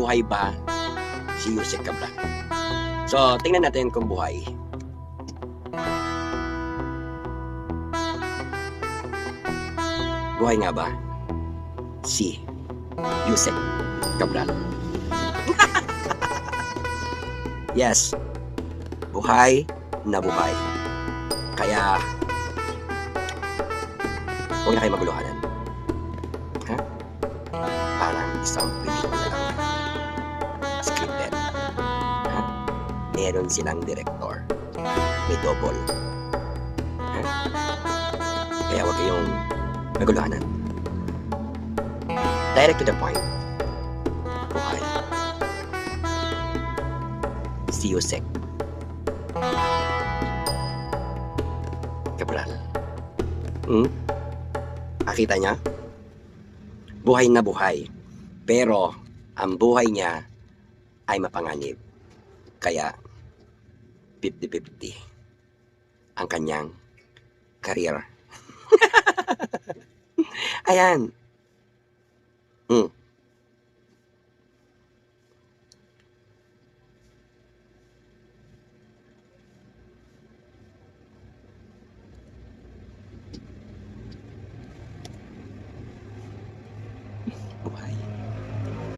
buhay ba si Yusek Cabral? So, tingnan natin kung buhay. Buhay nga ba si Yusek Cabral? Yes, buhay na buhay. Kaya, huwag na kayo maguluhanan. Ha? Parang isang pelikula lang. Scripted. Ha? Meron silang director. May double. Ha? Kaya huwag kayong maguluhanan. Direct to the point. Buhay. Si Yusek Cabral. Nakita niya? Buhay na buhay. Pero, ang buhay niya ay mapanganib. Kaya, 50-50 ang kanyang career. Ayan.